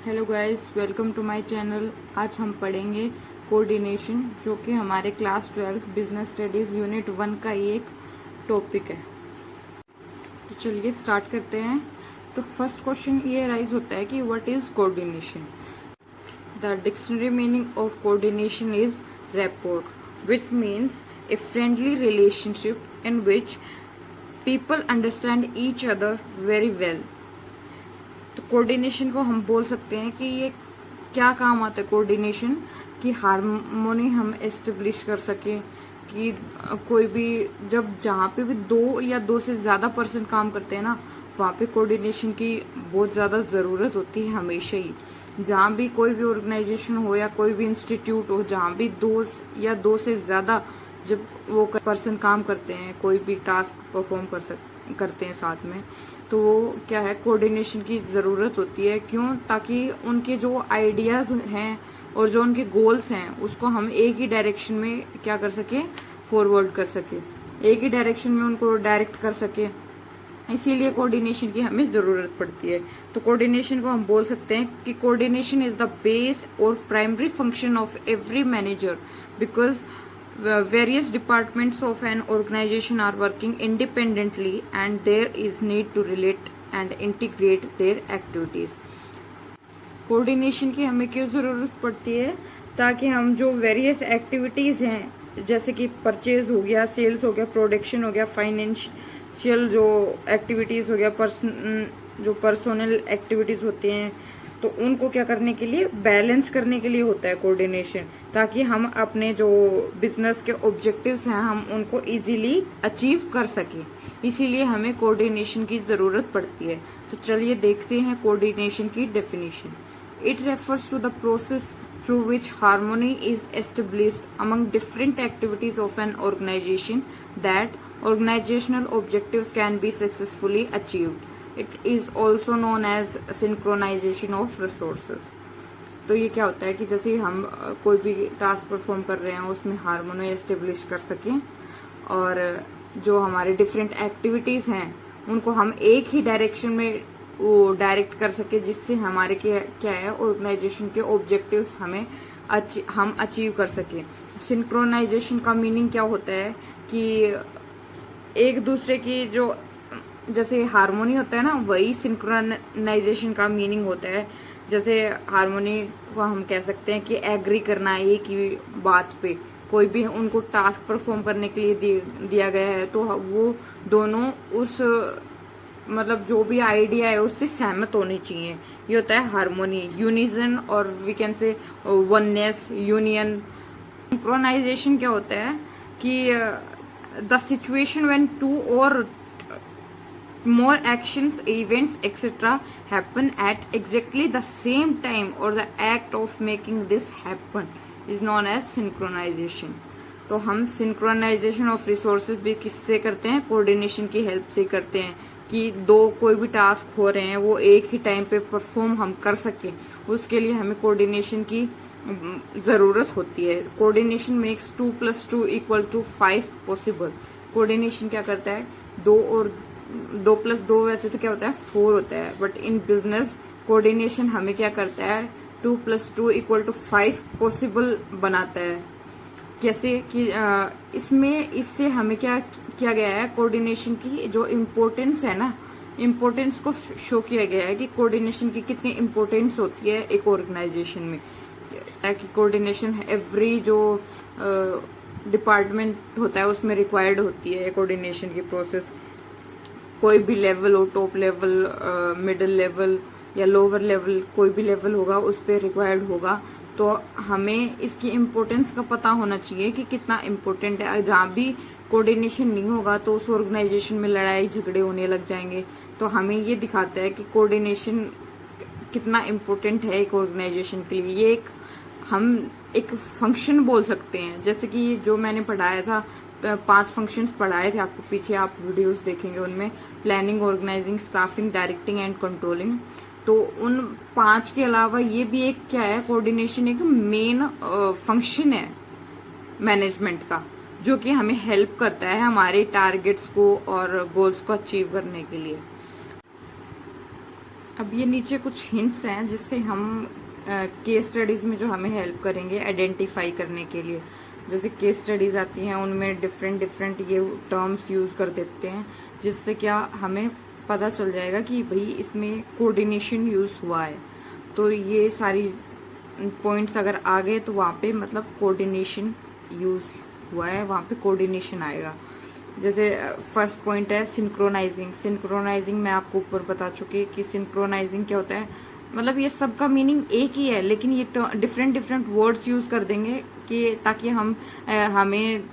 Hello guys, welcome to my channel. आज हम पढ़ेंगे कोऑर्डिनेशन, जो कि हमारे क्लास 12 बिजनेस स्टडीज़ यूनिट 1 का ही एक टॉपिक है। तो चलिए स्टार्ट करते हैं। तो फर्स्ट क्वेश्चन ये राइज होता है कि what is coordination. The dictionary meaning of coordination is rapport, which means a friendly relationship in which people understand each other very well. तो कोऑर्डिनेशन को हम बोल सकते हैं कि ये क्या काम आता है कोऑर्डिनेशन, कि हारमोनी हम एस्टेब्लिश कर सके, कि कोई भी जब जहाँ पे भी दो या दो से ज़्यादा पर्सन काम करते हैं ना, वहाँ पे कोऑर्डिनेशन की बहुत ज़्यादा ज़रूरत होती है हमेशा ही। जहाँ भी कोई भी ऑर्गेनाइजेशन हो या कोई भी इंस्टीट्यूट हो, जहाँ भी दो या दो से ज़्यादा जब वो पर्सन काम करते हैं, कोई भी टास्क परफॉर्म करते हैं साथ में, तो वो क्या है, कोऑर्डिनेशन की ज़रूरत होती है। क्यों? ताकि उनके जो आइडियाज़ हैं और जो उनके गोल्स हैं उसको हम एक ही डायरेक्शन में क्या कर सके, फॉरवर्ड कर सके, एक ही डायरेक्शन में उनको डायरेक्ट कर सके। इसीलिए कोऑर्डिनेशन की हमें ज़रूरत पड़ती है। तो कोऑर्डिनेशन को हम बोल सकते हैं कि कोऑर्डिनेशन इज द बेस और primary function of every manager, because various departments of an organization are working independently and there is need to relate and integrate their activities. Coordination की हमें क्यों ज़रूरत पड़ती है? ताकि हम जो वेरियस एक्टिविटीज़ हैं, जैसे कि परचेज हो गया, सेल्स हो गया, प्रोडक्शन हो गया, फाइनेंशियल जो एक्टिविटीज़ हो गया, जो पर्सनल एक्टिविटीज़ होती हैं, तो उनको क्या करने के लिए, बैलेंस करने के लिए होता है कोऑर्डिनेशन, ताकि हम अपने जो बिजनेस के ऑब्जेक्टिव्स हैं हम उनको इजीली अचीव कर सकें। इसीलिए हमें कोऑर्डिनेशन की ज़रूरत पड़ती है। तो चलिए देखते हैं कोऑर्डिनेशन की definition. It refers to the process through which harmony is established among different activities of an organization that organizational objectives can be successfully achieved. It is also known as synchronization of resources. तो ये क्या होता है कि जैसे हम कोई भी टास्क परफॉर्म कर रहे हैं उसमें हार्मोनी एस्टेब्लिश कर सकें, और जो हमारे डिफरेंट एक्टिविटीज़ हैं उनको हम एक ही डायरेक्शन में वो डायरेक्ट कर सके, जिससे हमारे क्या है, ऑर्गेनाइजेशन के ऑब्जेक्टिव्स हम अचीव कर सके। सिंक्रोनाइजेशन का मीनिंग क्या होता है कि एक दूसरे की जो जैसे हारमोनी होता है ना, वही सिंक्रोनाइजेशन का मीनिंग होता है। जैसे हारमोनी को हम कह सकते हैं कि एग्री करना एक ही बात पे, कोई भी उनको टास्क परफॉर्म करने के लिए दिया गया है तो वो दोनों उस मतलब जो भी आइडिया है उससे सहमत होनी चाहिए। ये होता है हारमोनी। यूनिजन और we can say oneness, union. Synchronization क्या होता है कि the situation when two or more actions, events, etc. happen at exactly the same time or the act of making this happen is known as synchronization. तो हम synchronization of resources भी किससे करते हैं? कोऑर्डिनेशन की हेल्प से करते हैं, कि दो कोई भी टास्क हो रहे हैं वो एक ही टाइम पे परफॉर्म हम कर सकें। उसके लिए हमें कोऑर्डिनेशन की ज़रूरत होती है। Coordination makes 2 + 2 = 5 possible. कोऑर्डिनेशन क्या करता है, 2 + 2 वैसे तो क्या होता है, 4 होता है, बट इन बिजनेस कोऑर्डिनेशन हमें क्या करता है, 2 + 2 = 5 पॉसिबल बनाता है। कैसे कि इससे हमें क्या किया गया है, कोऑर्डिनेशन की जो इम्पोर्टेंस है ना, इम्पोर्टेंस को शो किया गया है कि कोऑर्डिनेशन की कितनी इम्पोर्टेंस होती है एक ऑर्गेनाइजेशन में। कि कोऑर्डिनेशन एवरी जो डिपार्टमेंट होता है उसमें रिक्वायर्ड होती है कोऑर्डिनेशन की प्रोसेस। कोई भी लेवल हो, टॉप लेवल, मिडिल लेवल या लोअर लेवल, कोई भी लेवल होगा उस पर रिक्वायर्ड होगा। तो हमें इसकी इम्पोर्टेंस का पता होना चाहिए कि कितना इम्पोर्टेंट है। जहाँ भी कोऑर्डिनेशन नहीं होगा तो उस ऑर्गेनाइजेशन में लड़ाई झगड़े होने लग जाएंगे। तो हमें ये दिखाता है कि कोऑर्डिनेशन कितना इम्पोर्टेंट है एक ऑर्गेनाइजेशन के लिए। ये हम एक फंक्शन बोल सकते हैं। जैसे कि जो मैंने पढ़ाया था, 5 फंक्शंस पढ़ाए थे आपको, पीछे आप वीडियोस देखेंगे उनमें, planning, organising, staffing, directing and controlling. तो उन 5 के अलावा ये भी एक क्या है, कोऑर्डिनेशन एक मेन फंक्शन है मैनेजमेंट का, जो कि हमें हेल्प करता है हमारे टारगेट्स को और गोल्स को अचीव करने के लिए। अब ये नीचे कुछ हिंट्स हैं जिससे हम केस स्टडीज में जो हमें हेल्प करेंगे आइडेंटिफाई करने के लिए। जैसे केस स्टडीज आती हैं उनमें डिफरेंट डिफरेंट ये टर्म्स यूज कर देते हैं, जिससे क्या हमें पता चल जाएगा कि भाई इसमें कोऑर्डिनेशन यूज हुआ है। तो ये सारी पॉइंट्स अगर आ गए तो वहाँ पे मतलब कोऑर्डिनेशन यूज हुआ है, वहाँ पे कोऑर्डिनेशन आएगा। जैसे फर्स्ट पॉइंट है सिंक्रोनाइजिंग। सिंक्रोनाइजिंग मैं आपको ऊपर बता चुकी कि सिंक्रोनाइजिंग क्या होता है। मतलब ये सबका मीनिंग एक ही है, लेकिन ये डिफरेंट डिफरेंट वर्ड्स यूज कर देंगे कि ताकि हमें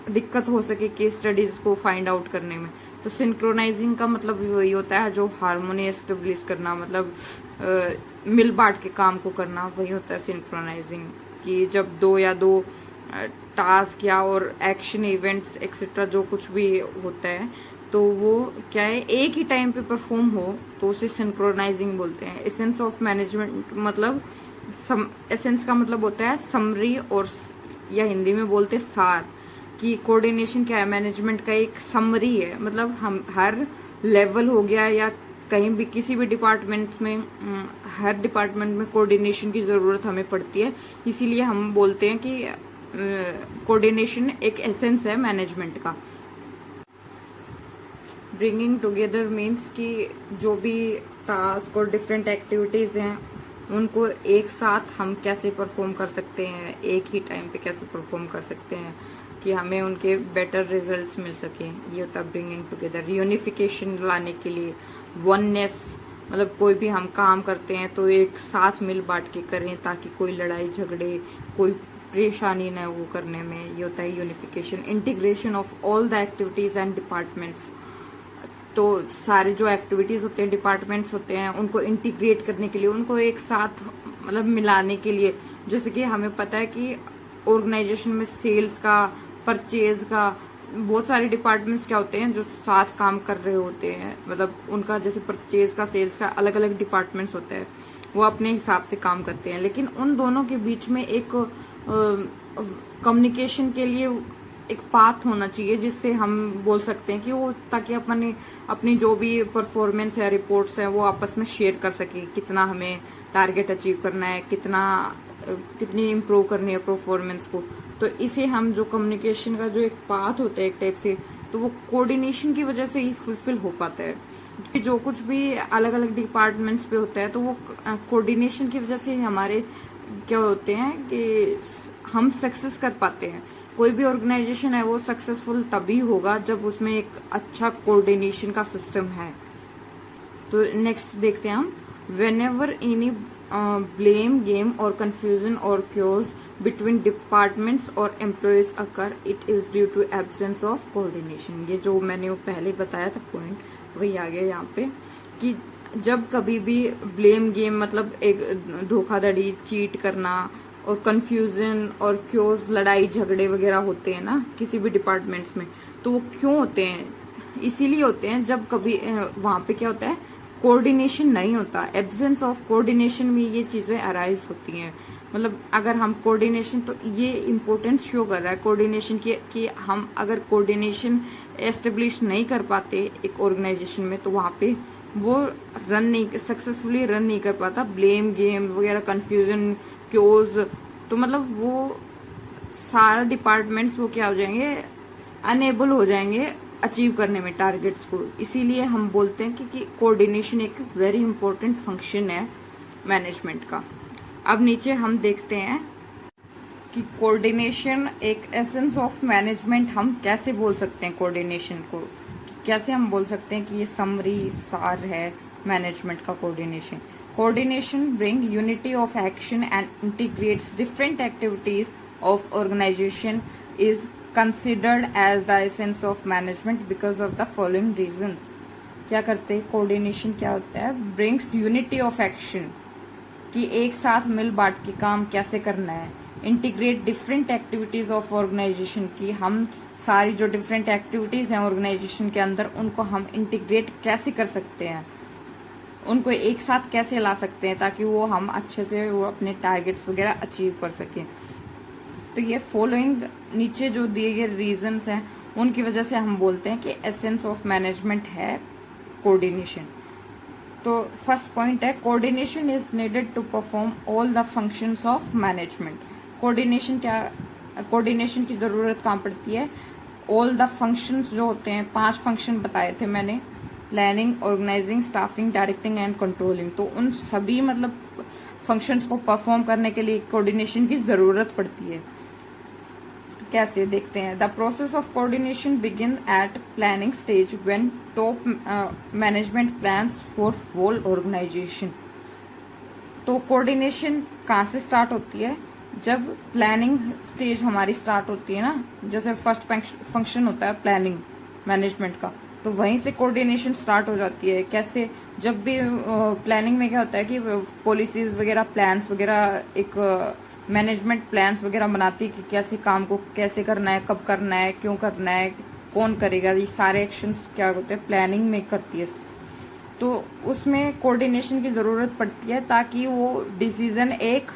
दिक्कत हो सके केस स्टडीज को फाइंड आउट करने में। तो सिंक्रोनाइजिंग का मतलब भी वही होता है, जो हार्मोनी एस्टेब्लिश करना, मतलब मिल बांट के काम को करना, वही होता है सिंक्रोनाइजिंग। कि जब दो या दो टास्क या और एक्शन इवेंट्स एक्सेट्रा जो कुछ भी होता है तो वो क्या है एक ही टाइम पे परफॉर्म हो तो उसे सिंक्रोनाइजिंग बोलते हैं। एसेंस ऑफ मैनेजमेंट मतलब एसेंस का मतलब होता है समरी, और या हिंदी में बोलते सार। कि कोऑर्डिनेशन क्या है, मैनेजमेंट का एक समरी है। मतलब हम हर लेवल हो गया या कहीं भी किसी भी डिपार्टमेंट में, हर डिपार्टमेंट में कोऑर्डिनेशन की जरूरत हमें पड़ती है। इसीलिए हम बोलते हैं कि कोऑर्डिनेशन एक एसेंस है मैनेजमेंट का। ब्रिंगिंग टुगेदर मीन्स कि जो भी टास्क और डिफरेंट एक्टिविटीज हैं उनको एक साथ हम कैसे परफॉर्म कर सकते हैं, एक ही टाइम पे कैसे परफॉर्म कर सकते हैं कि हमें उनके बेटर रिजल्ट्स मिल सकें। ये होता है ब्रिंगिंग टुगेदर। यूनिफिकेशन लाने के लिए, वननेस, मतलब कोई भी हम काम करते हैं तो एक साथ मिल बांट के करें ताकि कोई लड़ाई झगड़े, कोई परेशानी न वो करने में। ये होता है unification. Integration of all the activities and departments. तो सारे जो एक्टिविटीज होते हैं, डिपार्टमेंट्स होते हैं, उनको इंटीग्रेट करने के लिए, उनको एक साथ मतलब मिलाने के लिए। जैसे कि हमें पता है कि ऑर्गेनाइजेशन में सेल्स का, परचेज का, बहुत सारे डिपार्टमेंट्स क्या होते हैं जो साथ काम कर रहे होते हैं। मतलब उनका जैसे परचेज का, सेल्स का अलग अलग डिपार्टमेंट्स होते हैं, वो अपने हिसाब से काम करते हैं, लेकिन उन दोनों के बीच में एक कम्युनिकेशन के लिए एक पाथ होना चाहिए जिससे हम बोल सकते हैं कि वो, ताकि अपनी जो भी परफॉर्मेंस है, रिपोर्ट्स है, वो आपस में शेयर कर सके। कितना हमें टारगेट अचीव करना है, कितनी इम्प्रूव करनी है परफॉर्मेंस को। तो इसे हम जो कम्युनिकेशन का जो एक पाथ होता है एक टाइप से, तो वो कोऑर्डिनेशन की वजह से ही फुलफिल हो पाता है। कि जो कुछ भी अलग अलग डिपार्टमेंट्स पे होता है तो वो कोऑर्डिनेशन की वजह से हमारे क्या होते हैं कि हम सक्सेस कर पाते हैं। कोई भी ऑर्गेनाइजेशन है वो सक्सेसफुल तभी होगा जब उसमें एक अच्छा कोऑर्डिनेशन का सिस्टम है। तो नेक्स्ट देखते हैं हम। whenever any blame, game or confusion or chaos between departments or employees occur, it is due to absence of coordination। ये जो मैंने वो पहले बताया था पॉइंट, वही आ गया यहाँ पे कि जब कभी भी ब्लेम गेम मतलब एक धोखाधड़ी, चीट करना, और कंफ्यूजन और क्योज, लड़ाई झगड़े वगैरह होते हैं ना किसी भी डिपार्टमेंट्स में, तो वो क्यों होते हैं? इसीलिए होते हैं जब कभी वहां पे क्या होता है, कोऑर्डिनेशन नहीं होता। एब्सेंस ऑफ कोऑर्डिनेशन में ये चीजें अराइज होती हैं। मतलब अगर हम कोऑर्डिनेशन, तो ये इम्पोर्टेंस शो कर रहा है कोऑर्डिनेशन की कि हम अगर कोऑर्डिनेशन एस्टेब्लिश नहीं कर पाते एक ऑर्गेनाइजेशन में, तो वहां पे वो सक्सेसफुली रन नहीं कर पाता। ब्लेम गेम वगैरह, कंफ्यूजन, क्योज, तो मतलब वो सारा डिपार्टमेंट्स वो क्या हो जाएंगे, अनेबल हो जाएंगे अचीव करने में टारगेट्स को। इसीलिए हम बोलते हैं कि कोऑर्डिनेशन एक वेरी इंपॉर्टेंट फंक्शन है मैनेजमेंट का। अब नीचे हम देखते हैं कि कोऑर्डिनेशन एक एसेंस ऑफ मैनेजमेंट हम कैसे बोल सकते हैं। कोऑर्डिनेशन को कैसे हम बोल सकते हैं कि ये समरी, सार है मैनेजमेंट का coordination. Coordination bring unity of action and integrates different activities of organization is considered as the essence of management because of the following reasons। क्या करते हैं कोऑर्डिनेशन, क्या होता है, brings unity of action, कि एक साथ मिल बांट के काम कैसे करना है। Integrate different activities of organisation, की हम सारी जो डिफरेंट एक्टिविटीज हैं ऑर्गेनाइजेशन के अंदर उनको हम इंटीग्रेट कैसे कर सकते हैं, उनको एक साथ कैसे ला सकते हैं ताकि वो हम अच्छे से वो अपने टारगेट्स वगैरह अचीव कर सकें। तो ये फॉलोइंग नीचे जो दिए गए रीजंस हैं उनकी वजह से हम बोलते हैं कि एसेंस ऑफ मैनेजमेंट है कोऑर्डिनेशन। तो फर्स्ट पॉइंट है coordination is needed to perform all the functions of management. Coordination की ज़रूरत कहाँ पड़ती है? ऑल द फंक्शंस जो होते हैं, 5 फंक्शन बताए थे मैंने, planning, organising, staffing, directing and controlling. तो उन सभी मतलब फंक्शंस को परफॉर्म करने के लिए कोऑर्डिनेशन की ज़रूरत पड़ती है। कैसे देखते हैं? The process of coordination begin at planning stage when top management plans for whole organisation. तो कोऑर्डिनेशन कहाँ से स्टार्ट होती है? जब प्लानिंग स्टेज हमारी स्टार्ट होती है ना, जैसे फर्स्ट फंक्शन होता है प्लानिंग मैनेजमेंट का, तो वहीं से कोऑर्डिनेशन स्टार्ट हो जाती है। कैसे? जब भी प्लानिंग में क्या होता है कि पॉलिसीज वगैरह, प्लान्स वगैरह, एक मैनेजमेंट प्लान्स वगैरह बनाती है कि कैसे काम को कैसे करना है, कब करना है, क्यों करना है, कौन करेगा, ये सारे एक्शंस क्या होते हैं प्लानिंग में करती है। तो उसमें कोऑर्डिनेशन की ज़रूरत पड़ती है ताकि वो डिसीजन एक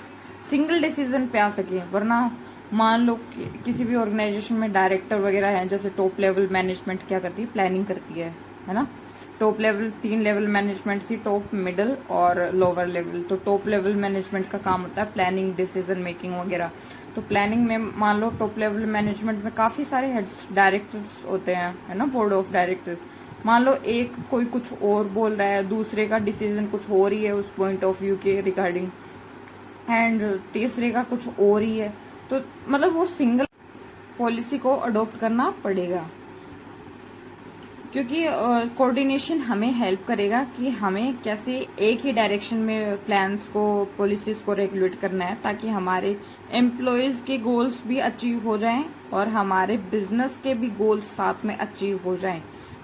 सिंगल डिसीजन पे आ सके। वरना मान लो किसी भी ऑर्गेनाइजेशन में डायरेक्टर वगैरह हैं, जैसे टॉप लेवल मैनेजमेंट क्या करती है? प्लानिंग करती है ना। टॉप लेवल 3 लेवल मैनेजमेंट थी, टॉप, मिडल और लोअर लेवल। तो टॉप लेवल मैनेजमेंट का काम होता है प्लानिंग, डिसीजन मेकिंग वगैरह। तो प्लानिंग में मान लो टॉप लेवल मैनेजमेंट में काफ़ी सारे हेड्स, डायरेक्टर्स होते हैं, है ना, बोर्ड ऑफ डायरेक्टर्स। मान लो एक कोई कुछ और बोल रहा है, दूसरे का डिसीजन कुछ और ही है उस पॉइंट ऑफ व्यू के रिगार्डिंग, एंड तीसरे का कुछ और ही है। तो मतलब वो सिंगल पॉलिसी को अडॉप्ट करना पड़ेगा, क्योंकि कोऑर्डिनेशन हमें हेल्प करेगा कि हमें कैसे एक ही डायरेक्शन में प्लान्स को, पॉलिसीज को रेगुलेट करना है, ताकि हमारे एम्प्लॉयज़ के गोल्स भी अचीव हो जाएं और हमारे बिजनेस के भी गोल्स साथ में अचीव हो जाएं।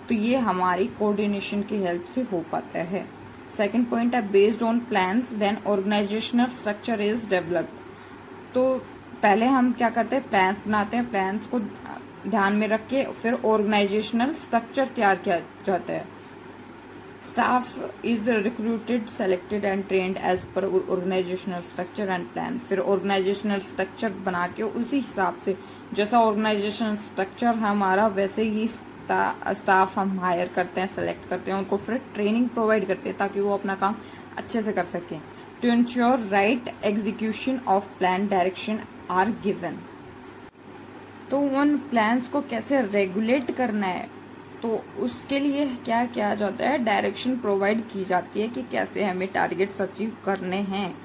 तो ये हमारी कोऑर्डिनेशन की हेल्प से हो पाता है। सेकंड पॉइंट है based on plans then organisational structure is developed. तो पहले हम क्या करते हैं? प्लान्स बनाते हैं, प्लान्स को ध्यान में रख के फिर ऑर्गेनाइजेशनल स्ट्रक्चर तैयार किया जाता है। Staff is recruited, selected and trained as per organisational structure and plan. फिर ऑर्गेनाइजेशनल स्ट्रक्चर बना के उसी हिसाब से जैसा ऑर्गेनाइजेशनल स्ट्रक्चर हमारा, वैसे ही स्टाफ हम हायर करते हैं, सेलेक्ट करते हैं, उनको फिर ट्रेनिंग प्रोवाइड करते हैं ताकि वो अपना काम अच्छे से कर सकें। To ensure right execution of plan direction are given. तो उन प्लान्स को कैसे रेगुलेट करना है, तो उसके लिए क्या किया जाता है? डायरेक्शन प्रोवाइड की जाती है कि कैसे हमें टारगेट्स अचीव करने हैं।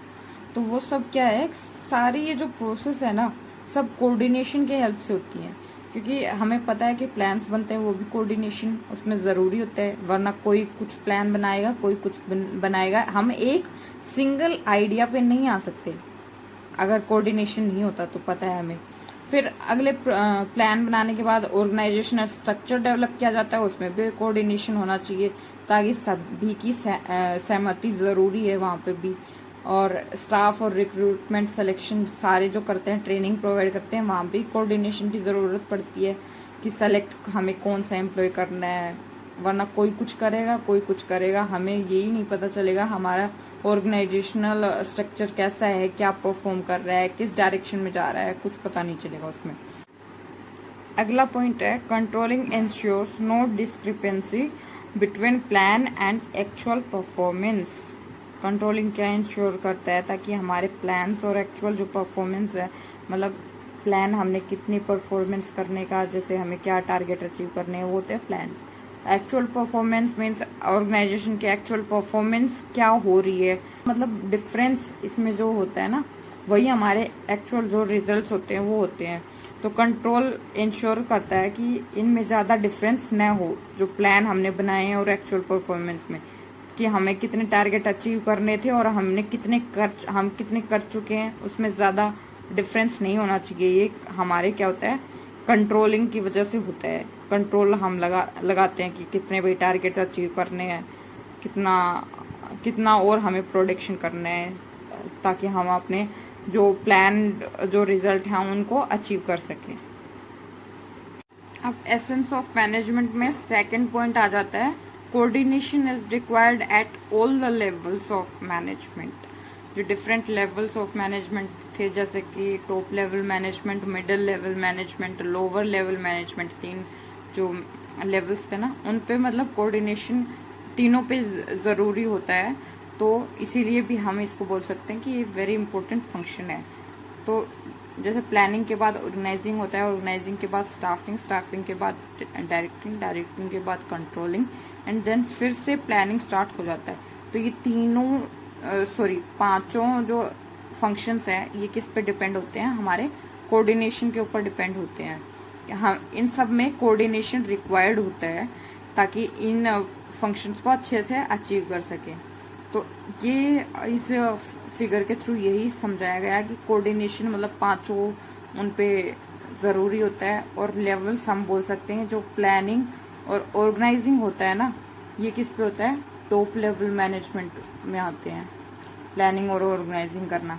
तो वो सब क्या है, सारी ये जो प्रोसेस है ना, सब कोऑर्डिनेशन के हेल्प से होती है। क्योंकि हमें पता है कि प्लान्स बनते हैं, वो भी कोऑर्डिनेशन उसमें ज़रूरी होता है। वरना कोई कुछ प्लान बनाएगा, कोई कुछ बनाएगा, हम एक सिंगल आइडिया पे नहीं आ सकते अगर कोऑर्डिनेशन नहीं होता। तो पता है हमें। फिर अगले प्लान बनाने के बाद ऑर्गेनाइजेशनल स्ट्रक्चर डेवलप किया जाता है, उसमें भी कोऑर्डिनेशन होना चाहिए ताकि सभी की सहमति ज़रूरी है वहाँ पे भी। और स्टाफ और रिक्रूटमेंट, सिलेक्शन सारे जो करते हैं, ट्रेनिंग प्रोवाइड करते हैं, वहाँ भी कोऑर्डिनेशन की ज़रूरत पड़ती है कि सेलेक्ट हमें कौन सा एम्प्लॉय करना है। वरना कोई कुछ करेगा, कोई कुछ करेगा, हमें यही नहीं पता चलेगा हमारा ऑर्गेनाइजेशनल स्ट्रक्चर कैसा है, क्या परफॉर्म कर रहा है, किस डायरेक्शन में जा रहा है, कुछ पता नहीं चलेगा उसमें। अगला पॉइंट है controlling ensures no discrepancy between plan and actual performance. Controlling क्या इंश्योर करता है? ताकि हमारे प्लान्स और एक्चुअल जो परफॉर्मेंस है, मतलब प्लान हमने कितनी परफॉर्मेंस करने का, जैसे हमें क्या टारगेट अचीव करने हैं, वो होते हैं plans. Actual performance means organisation की एक्चुअल परफॉर्मेंस क्या हो रही है, मतलब डिफरेंस इसमें जो होता है ना, वही हमारे एक्चुअल जो रिजल्ट्स होते हैं वो होते हैं। तो कंट्रोल इंश्योर करता है कि इनमें ज़्यादा डिफरेंस न हो, जो प्लान हमने बनाए हैं और एक्चुअल परफॉर्मेंस में, कि हमें कितने टारगेट अचीव करने थे और हम कितने कर चुके हैं, उसमें ज़्यादा डिफरेंस नहीं होना चाहिए। ये हमारे क्या होता है, कंट्रोलिंग की वजह से होता है। कंट्रोल हम लगाते हैं कि कितने भाई टारगेट अचीव करने हैं, कितना और हमें प्रोडक्शन करना है, ताकि हम अपने जो प्लान, जो रिजल्ट हैं उनको अचीव कर सकें। अब एसेंस ऑफ मैनेजमेंट में सेकंड पॉइंट आ जाता है coordination is required at all the levels of management. जो डिफरेंट लेवल्स ऑफ मैनेजमेंट थे, जैसे कि top level management, middle level management, lower level management, 3 जो लेवल्स थे ना, उन पे मतलब कोऑर्डिनेशन तीनों पे ज़रूरी होता है, तो इसीलिए भी हम इसको बोल सकते हैं कि ये वेरी इंपॉर्टेंट फंक्शन है। तो जैसे प्लानिंग के बाद ऑर्गेनाइजिंग होता है, ऑर्गेनाइजिंग के बाद स्टाफिंग, स्टाफिंग के बाद डायरेक्टिंग, डायरेक्टिंग के बाद कंट्रोलिंग, एंड देन फिर से प्लानिंग स्टार्ट हो जाता है। तो ये तीनों पांचों जो फंक्शंस हैं ये किस पे डिपेंड होते हैं, हमारे कोऑर्डिनेशन के ऊपर डिपेंड होते हैं। हाँ, इन सब में कोऑर्डिनेशन रिक्वायर्ड होता है ताकि इन फंक्शंस को अच्छे से अचीव कर सके। तो ये इस फिगर के थ्रू यही समझाया गया कि कोऑर्डिनेशन मतलब पांचों उन पे ज़रूरी होता है। और लेवल्स हम बोल सकते हैं जो प्लानिंग और ऑर्गेनाइजिंग होता है ना, ये किस पे होता है, टॉप लेवल मैनेजमेंट में आते हैं, प्लानिंग और ऑर्गेनाइजिंग करना।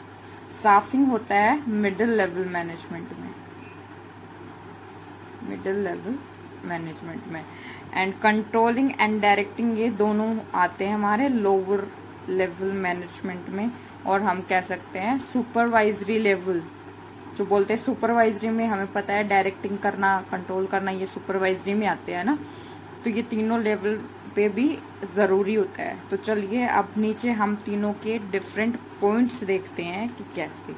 स्टाफिंग होता है मिडिल लेवल मैनेजमेंट में, मिडिल लेवल मैनेजमेंट में। एंड कंट्रोलिंग एंड डायरेक्टिंग ये दोनों आते हैं हमारे लोअर लेवल मैनेजमेंट में। और हम कह सकते हैं सुपरवाइजरी लेवल, जो बोलते हैं सुपरवाइजरी में हमें पता है डायरेक्टिंग करना, कंट्रोल करना, ये सुपरवाइजरी में आते हैं ना। तो ये तीनों लेवल पे भी ज़रूरी होता है। तो चलिए अब नीचे हम तीनों के डिफरेंट पॉइंट्स देखते हैं कि कैसे।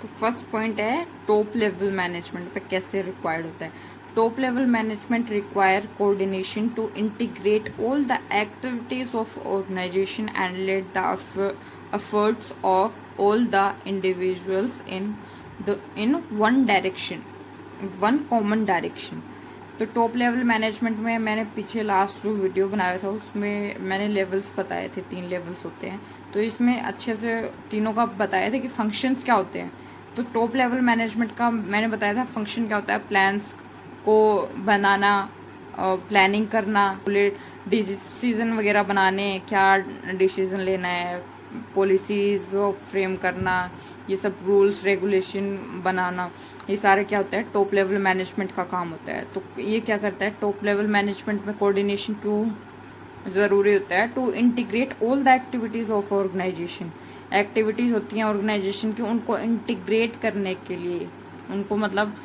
तो फर्स्ट पॉइंट है टॉप लेवल मैनेजमेंट पे कैसे रिक्वायर्ड होता है। Top level management require coordination to integrate all the activities of organisation and led the efforts of all the individuals in one direction, one common direction. तो top level management में मैंने पीछे last जो video बनाया था उसमें मैंने levels बताए थे, 3 लेवल्स होते हैं। तो इसमें अच्छे से तीनों का बताया था कि फंक्शंस क्या होते हैं। तो टॉप लेवल मैनेजमेंट का मैंने बताया था फंक्शन क्या होता है, प्लान्स को बनाना, प्लानिंग करना, डिसीजन वगैरह बनाने, क्या डिसीजन लेना है, पॉलिसीज फ्रेम करना, ये सब रूल्स रेगुलेशन बनाना, ये सारे क्या होता है टॉप लेवल मैनेजमेंट का काम होता है। तो ये क्या करता है, टॉप लेवल मैनेजमेंट में कोऑर्डिनेशन क्यों ज़रूरी होता है, to integrate all the activities of organisation. Activities होती हैं ऑर्गेनाइजेशन की, उनको इंटीग्रेट करने के लिए, उनको मतलब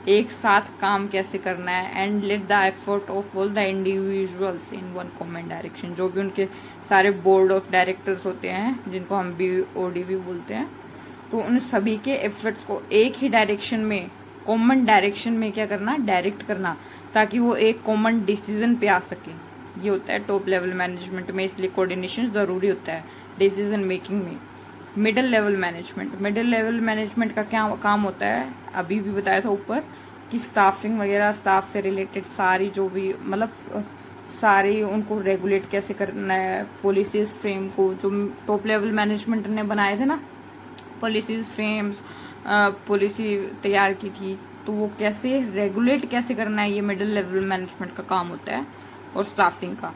एक साथ काम कैसे करना है। And let the effort of all the individuals in one common direction, जो भी उनके सारे बोर्ड ऑफ डायरेक्टर्स होते हैं जिनको हम BOD भी बोलते हैं, तो उन सभी के एफर्ट्स को एक ही डायरेक्शन में, कॉमन डायरेक्शन में क्या करना, डायरेक्ट करना, ताकि वो एक कॉमन डिसीजन पे आ सके। ये होता है टॉप लेवल मैनेजमेंट में, इसलिए कोऑर्डिनेशन ज़रूरी होता है डिसीजन मेकिंग में। Middle level management, middle level management का क्या काम होता है, अभी भी बताया था ऊपर कि स्टाफिंग वगैरह, स्टाफ से रिलेटेड सारी जो भी मतलब सारी उनको रेगुलेट कैसे करना है, पॉलिसीज फ्रेम को जो टॉप लेवल मैनेजमेंट ने बनाए थे ना, पॉलिसीज फ्रेम्स, पॉलिसी तैयार की थी, तो वो कैसे रेगुलेट कैसे करना है, ये मिडिल लेवल मैनेजमेंट का काम होता है। और स्टाफिंग का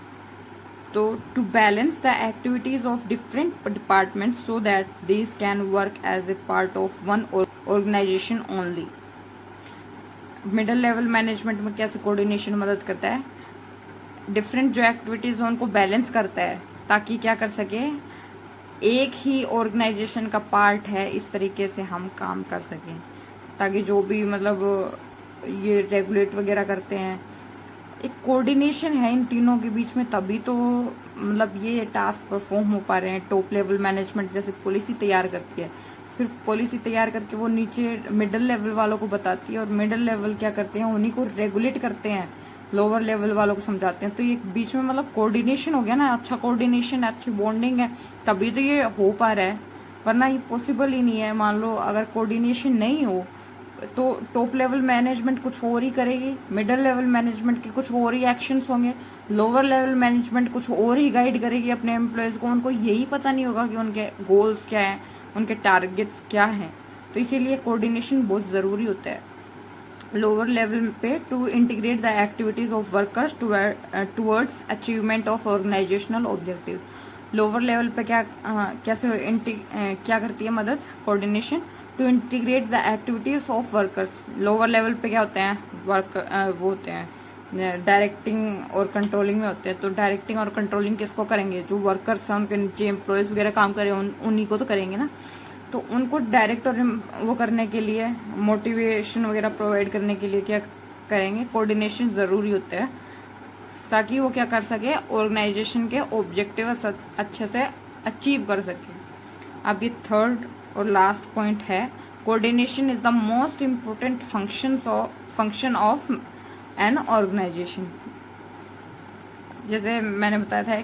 तो to balance the activities of different departments so that these can work as a part of one organisation only. Middle level management में कैसे कोऑर्डिनेशन मदद करता है, डिफरेंट जो एक्टिविटीज हैं उनको बैलेंस करता है ताकि क्या कर सके, एक ही ऑर्गेनाइजेशन का पार्ट है इस तरीके से हम काम कर सकें, ताकि जो भी मतलब ये रेगुलेट वगैरह करते हैं, एक कोऑर्डिनेशन है इन तीनों के बीच में, तभी तो मतलब ये टास्क परफॉर्म हो पा रहे हैं। टॉप लेवल मैनेजमेंट जैसे पॉलिसी तैयार करती है, फिर पॉलिसी तैयार करके वो नीचे मिडिल लेवल वालों को बताती है, और मिडिल लेवल क्या करते हैं, उन्हीं को रेगुलेट करते हैं, लोअर लेवल वालों को समझाते हैं। तो ये बीच में मतलब कोऑर्डिनेशन हो गया ना, अच्छा कोऑर्डिनेशन, अच्छी बॉन्डिंग है, तभी तो ये हो पा रहा है, वरना ये पॉसिबल ही नहीं है। मान लो अगर कोऑर्डिनेशन नहीं हो तो टॉप लेवल मैनेजमेंट कुछ और ही करेगी, मिडिल लेवल मैनेजमेंट के कुछ और ही एक्शंस होंगे, लोअर लेवल मैनेजमेंट कुछ और ही गाइड करेगी अपने एम्प्लॉयज को, उनको यही पता नहीं होगा कि उनके गोल्स क्या हैं, उनके टारगेट्स क्या हैं। तो इसीलिए कोऑर्डिनेशन बहुत ज़रूरी होता है लोअर लेवल पे, to integrate the activities of workers towards achievement of organisational objective. Lower level पे क्या करती है मदद, coordination to integrate the activities of workers. Lower level पे क्या होते हैं, वो होते हैं डायरेक्टिंग और कंट्रोलिंग में होते हैं। तो डायरेक्टिंग और कंट्रोलिंग किसको करेंगे, जो वर्कर्स हैं उनके नीचे एम्प्लॉयज वगैरह काम करें उन्हीं को तो करेंगे ना। तो उनको डायरेक्ट और वो करने के लिए, मोटिवेशन वगैरह प्रोवाइड करने के लिए क्या करेंगे, कोऑर्डिनेशन ज़रूरी होता है। ताकि वो क्या कर सके, ऑर्गेनाइजेशन के ऑब्जेक्टिव अच्छे से अचीव कर सके। अब ये थर्ड और लास्ट पॉइंट है, coordination is the most important function of an organisation. जैसे मैंने बताया था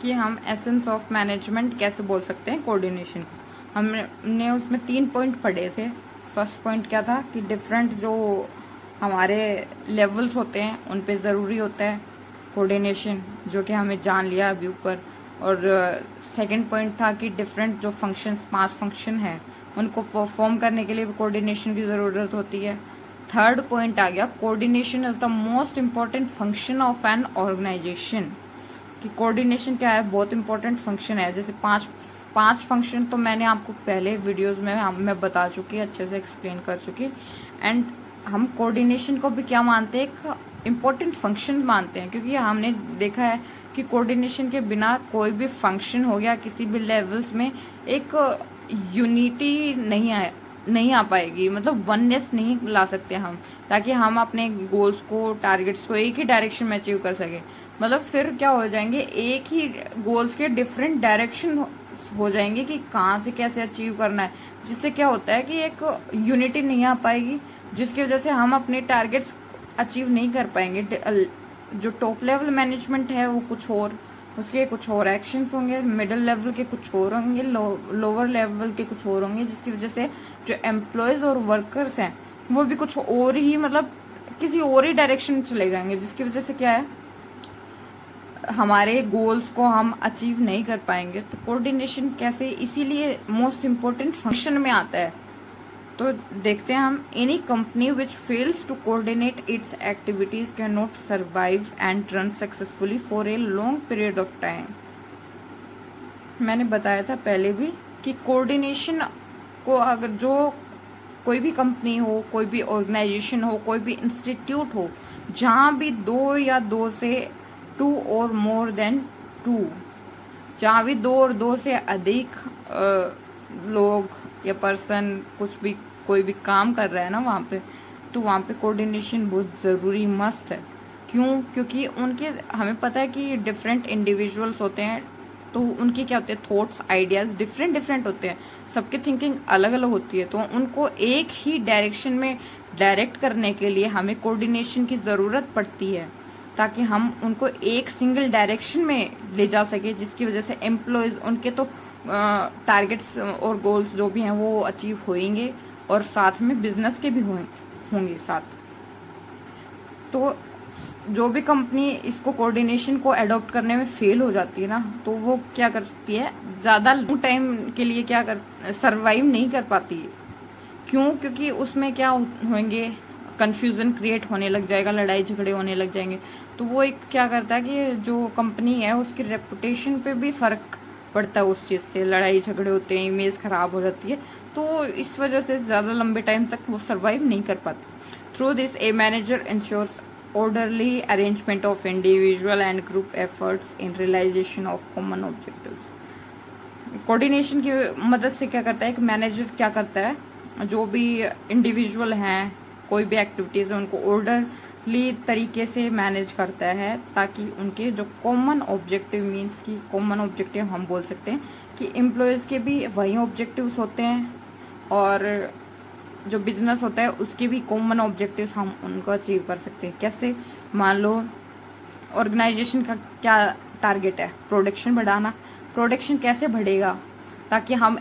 कि हम एसेंस ऑफ मैनेजमेंट कैसे बोल सकते हैं कोऑर्डिनेशन को। हमने उसमें 3 पॉइंट पढ़े थे। फर्स्ट पॉइंट क्या था कि डिफरेंट जो हमारे लेवल्स होते हैं उन पे ज़रूरी होता है कोऑर्डिनेशन, जो कि हमें जान लिया अभी ऊपर। और सेकंड पॉइंट था कि डिफरेंट जो फंक्शंस 5 फंक्शन हैं उनको परफॉर्म करने के लिए भी कोऑर्डिनेशन की ज़रूरत होती है। थर्ड पॉइंट आ गया, coordination is the most important function of an organisation. कि कोऑर्डिनेशन क्या है, बहुत इंपॉर्टेंट फंक्शन है। जैसे पांच फंक्शन तो मैंने आपको पहले वीडियोस में मैं बता चुकी, अच्छे से एक्सप्लेन कर चुकी। एंड हम कोऑर्डिनेशन को भी क्या मानते हैं, एक इम्पोर्टेंट फंक्शन मानते हैं, क्योंकि हमने देखा है कि कोऑर्डिनेशन के बिना कोई भी फंक्शन हो गया किसी भी लेवल्स में एक यूनिटी नहीं आ पाएगी, मतलब वननेस नहीं ला सकते हम, ताकि हम अपने गोल्स को, टारगेट्स को एक ही डायरेक्शन में अचीव कर सके। मतलब फिर क्या हो जाएंगे, एक ही गोल्स के डिफरेंट डायरेक्शन हो जाएंगे कि कहाँ से कैसे अचीव करना है, जिससे क्या होता है कि एक यूनिटी नहीं आ पाएगी, जिसकी वजह से हम अपने टारगेट्स अचीव नहीं कर पाएंगे। जो टॉप लेवल मैनेजमेंट है वो कुछ और, उसके कुछ और एक्शंस होंगे, मिडिल लेवल के कुछ और होंगे, लोअर लेवल के कुछ और होंगे, जिसकी वजह से जो एम्प्लॉयज और वर्कर्स हैं वो भी कुछ और ही, मतलब किसी और ही डायरेक्शन में चले जाएंगे, जिसकी वजह से क्या है, हमारे गोल्स को हम अचीव नहीं कर पाएंगे। तो कोऑर्डिनेशन कैसे, इसीलिए मोस्ट इम्पोर्टेंट फंक्शन में आता है। तो देखते हैं हम, any company which fails to coordinate its activities can not survive and run successfully for a long period of time. मैंने बताया था पहले भी कि कोऑर्डिनेशन को, अगर जो कोई भी कंपनी हो, कोई भी ऑर्गेनाइजेशन हो, कोई भी इंस्टीट्यूट हो, जहाँ भी 2 या 2 से 2 और मोर देन 2, जहाँ भी 2 और 2 से अधिक लोग या पर्सन कुछ भी, कोई भी काम कर रहा है ना वहाँ पे, तो वहाँ पे कोऑर्डिनेशन बहुत ज़रूरी, मस्ट है। क्यों? क्योंकि उनके, हमें पता है कि डिफरेंट इंडिविजुअल्स होते हैं, तो उनके क्या होते हैं, थॉट्स, आइडियाज़ डिफरेंट होते हैं, सबकी थिंकिंग अलग अलग होती है। तो उनको एक ही डायरेक्शन में डायरेक्ट करने के लिए हमें कोऑर्डिनेशन की ज़रूरत पड़ती है, ताकि हम उनको एक सिंगल डायरेक्शन में ले जा सके, जिसकी वजह से एम्प्लॉयज़, उनके तो टारगेट्स और गोल्स जो भी हैं वो अचीव होंगे, और साथ में बिजनेस के भी होंगे साथ। तो जो भी कंपनी इसको, कोऑर्डिनेशन को अडॉप्ट करने में फेल हो जाती है ना, तो वो क्या करती है, ज़्यादा लॉन्ग टाइम के लिए सर्वाइव नहीं कर पाती है। क्यों? क्योंकि उसमें क्या होंगे, कन्फ्यूज़न क्रिएट होने लग जाएगा, लड़ाई झगड़े होने लग जाएंगे। तो वो एक क्या करता है कि जो कंपनी है उसकी रेपुटेशन पे भी फ़र्क पड़ता है उस चीज़ से, लड़ाई झगड़े होते हैं, इमेज ख़राब हो जाती है। तो इस वजह से ज़्यादा लंबे टाइम तक वो सर्वाइव नहीं कर पाते। Through this a manager ensures orderly arrangement of individual and group efforts in realization of common objectives। Coordination की मदद से क्या करता है, एक मैनेजर क्या करता है, जो भी इंडिविजुअल हैं, कोई भी एक्टिविटीज़ है, उनको ऑर्डरली तरीके से मैनेज करता है, ताकि उनके जो कॉमन ऑब्जेक्टिव, मीन्स की कॉमन ऑब्जेक्टिव हम बोल सकते हैं कि एम्प्लॉयज़ के भी वही ऑब्जेक्टिव्स होते हैं, और जो बिजनेस होता है उसके भी कॉमन ऑब्जेक्टिव्स हम उनको अचीव कर सकते हैं। कैसे? मान लो ऑर्गेनाइजेशन का क्या टारगेट है, प्रोडक्शन बढ़ाना। प्रोडक्शन कैसे बढ़ेगा, ताकि हम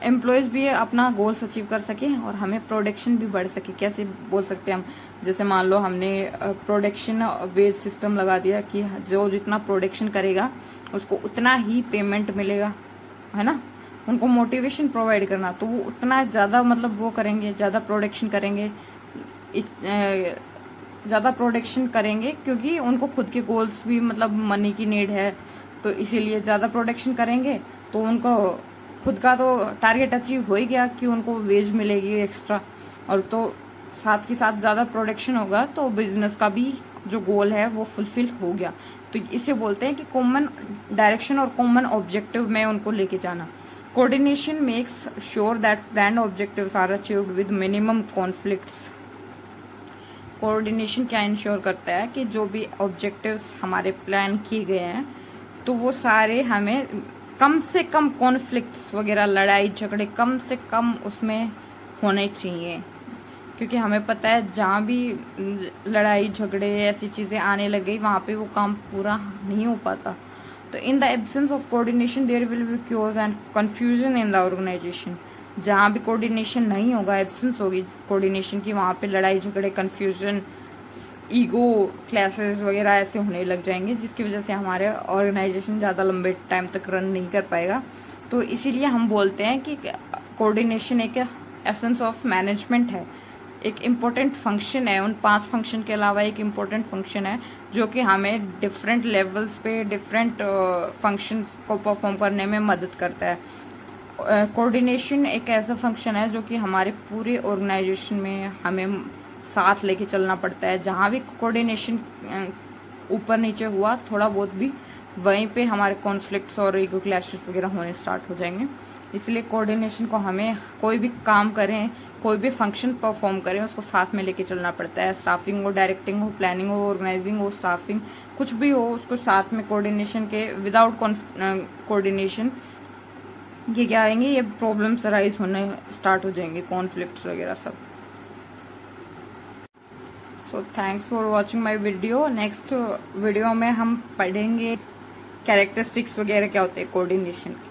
एम्प्लॉयज़ भी अपना गोल्स अचीव कर सकें और हमें प्रोडक्शन भी बढ़ सके। कैसे बोल सकते हैं हम, जैसे मान लो हमने प्रोडक्शन वेज सिस्टम लगा दिया कि जो जितना प्रोडक्शन करेगा उसको उतना ही पेमेंट मिलेगा, है ना। उनको मोटिवेशन प्रोवाइड करना, तो वो उतना ज़्यादा, मतलब वो करेंगे, ज़्यादा प्रोडक्शन करेंगे, ज़्यादा प्रोडक्शन करेंगे, क्योंकि उनको खुद के गोल्स भी, मतलब मनी की नीड है, तो इसीलिए ज़्यादा प्रोडक्शन करेंगे, तो उनको खुद का तो टारगेट अचीव हो ही गया कि उनको वेज मिलेगी एक्स्ट्रा, और तो साथ के साथ ज़्यादा प्रोडक्शन होगा तो बिजनेस का भी जो गोल है वो फुलफिल हो गया। तो इसे बोलते हैं कि कॉमन डायरेक्शन और कॉमन ऑब्जेक्टिव में उनको लेके जाना। Coordination makes sure that planned objectives are achieved with minimum conflicts। Coordination क्या इंश्योर करता है कि जो भी ऑब्जेक्टिव्स हमारे प्लान किए गए हैं तो वो सारे हमें कम से कम कॉन्फ्लिक्ट्स वगैरह, लड़ाई झगड़े कम से कम उसमें होने चाहिए, क्योंकि हमें पता है जहाँ भी लड़ाई झगड़े ऐसी चीज़ें आने लग गई वहाँ पे वो काम पूरा नहीं हो पाता। तो in the absence of coordination there will be क्योर्स and confusion in the organisation. जहाँ भी कोऑर्डिनेशन नहीं होगा, एब्सेंस होगी कोऑर्डिनेशन की, वहाँ पे लड़ाई झगड़े, कन्फ्यूजन, ईगो क्लैशेस वगैरह ऐसे होने लग जाएंगे, जिसकी वजह से हमारे ऑर्गेनाइजेशन ज़्यादा लंबे टाइम तक रन नहीं कर पाएगा। तो इसीलिए हम बोलते हैं कि कोऑर्डिनेशन एक एसेंस ऑफ मैनेजमेंट है, एक इम्पोर्टेंट फंक्शन है। उन 5 फंक्शन के अलावा एक इम्पोर्टेंट फंक्शन है जो कि हमें डिफरेंट लेवल्स पे डिफरेंट फंक्शन को परफॉर्म करने में मदद करता है। कोऑर्डिनेशन एक ऐसा फंक्शन है जो कि हमारे पूरे ऑर्गेनाइजेशन में हमें साथ लेके चलना पड़ता है। जहाँ भी कोऑर्डिनेशन ऊपर नीचे हुआ थोड़ा बहुत भी, वहीं पे हमारे कॉन्फ्लिक्ट्स और ईगो क्लैशेस वगैरह होने स्टार्ट हो जाएंगे। इसलिए कोऑर्डिनेशन को हमें कोई भी काम करें, कोई भी फंक्शन परफॉर्म करें, उसको साथ में लेके चलना पड़ता है। स्टाफिंग हो, डायरेक्टिंग हो, प्लानिंग हो, ऑर्गेनाइजिंग हो, स्टाफिंग कुछ भी हो, उसको साथ में कोऑर्डिनेशन के, विदाउट कोऑर्डिनेशन ये क्या आएंगे, ये प्रॉब्लम्स अराइज होने स्टार्ट हो जाएंगे, कॉन्फ्लिक्ट्स वगैरह सब। So thanks for watching my video. Next video में हम पढ़ेंगे कैरेक्टरिस्टिक्स वगैरह क्या होते हैं कोऑर्डिनेशन के।